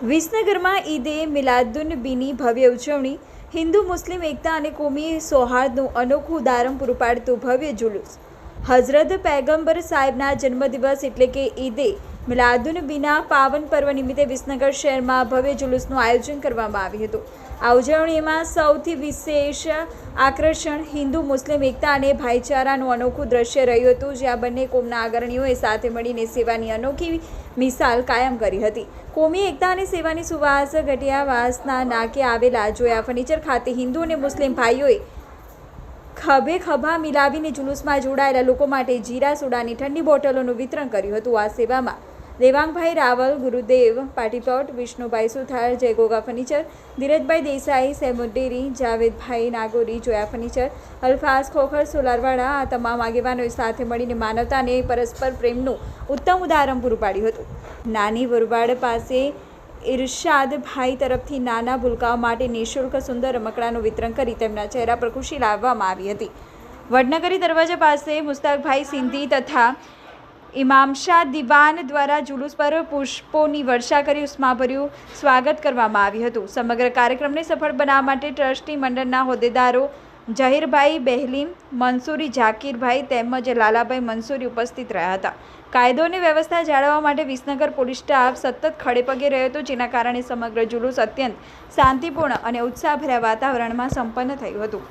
વિસનગરમાં ઈદે મિલાદુન્નબીની ભવ્ય ઉજવણી, હિન્દુ મુસ્લિમ એકતા અને કોમી સૌહાર્દનું અનોખું ઉદાહરણ પૂરું પાડતું ભવ્ય જુલુસ. હઝરત પૈગંબર સાહેબના જન્મદિવસ એટલે કે ઈદે મિલાદુન્નબીના પાવન પર્વ નિમિત્તે વિસનગર શહેરમાં ભવ્ય જુલુસનું આયોજન કરવામાં આવ્યું હતું. આ ઉજવણીમાં સૌથી વિશેષ આકર્ષણ હિન્દુ મુસ્લિમ એકતા અને ભાઈચારાનું અનોખું દ્રશ્ય રહ્યું હતું, જ્યાં બંને કોમના અગ્રણીઓએ સાથે મળીને સેવાની અનોખી મિસાલ કાયમ કરી હતી. કોમી એકતા અને સેવાની સુવાસ ઘટિયાવાસના નાકે આવેલા જોયા ફર્નિચર ખાતે હિન્દુ અને મુસ્લિમ ભાઈઓએ ખભે ખભા મિલાવીને જુલુસમાં જોડાયેલા લોકો માટે જીરા સોડાની ઠંડી બોટલોનું વિતરણ કર્યું હતું. આ સેવામાં દેવાંગભાઈ રાવલ, ગુરુદેવ પાટીપ્લોટ, વિષ્ણુભાઈ સુથાર, જયગોગા ફર્નિચર, ધીરજભાઈ દેસાઈ, સેમુડેરી, જાવેદભાઈ નાગોરી, જોયા ફર્નિચર, અલ્ફાઝ ખોખર, સોલારવાડા આ તમામ આગેવાનોએ સાથે મળીને માનવતા અને પરસ્પર પ્રેમનું ઉત્તમ ઉદાહરણ પૂરું પાડ્યું હતું. નાની વરવાડ પાસે ઇરશાદભાઈ તરફથી નાના ભૂલકાઓ માટે નિઃશુલ્ક સુંદર રમકડાનું વિતરણ કરી તેમના ચહેરા પર ખુશી લાવવામાં આવી હતી. વડનગરી દરવાજા પાસે મુસ્તાકભાઈ સિંધી તથા ઇમામશાહ દિવાન દ્વારા જુલુસ પર પુષ્પોની વર્ષા કરી ઉષ્માભર્યું સ્વાગત કરવામાં આવ્યું હતું. સમગ્ર કાર્યક્રમને સફળ બનાવવા માટે ટ્રસ્ટી મંડળના હોદ્દેદારો જહીરભાઈ બેહલીમ, મંસૂરી ઝાકીરભાઈ તેમજ લાલાભાઈ મંસૂરી ઉપસ્થિત રહ્યા હતા. કાયદો અને વ્યવસ્થા જાળવવા માટે વિસનગર પોલીસ સ્ટાફ સતત ખડેપગે રહ્યો હતો, જેના કારણે સમગ્ર જુલુસ અત્યંત શાંતિપૂર્ણ અને ઉત્સાહભર્યા વાતાવરણમાં સંપન્ન થયું હતું.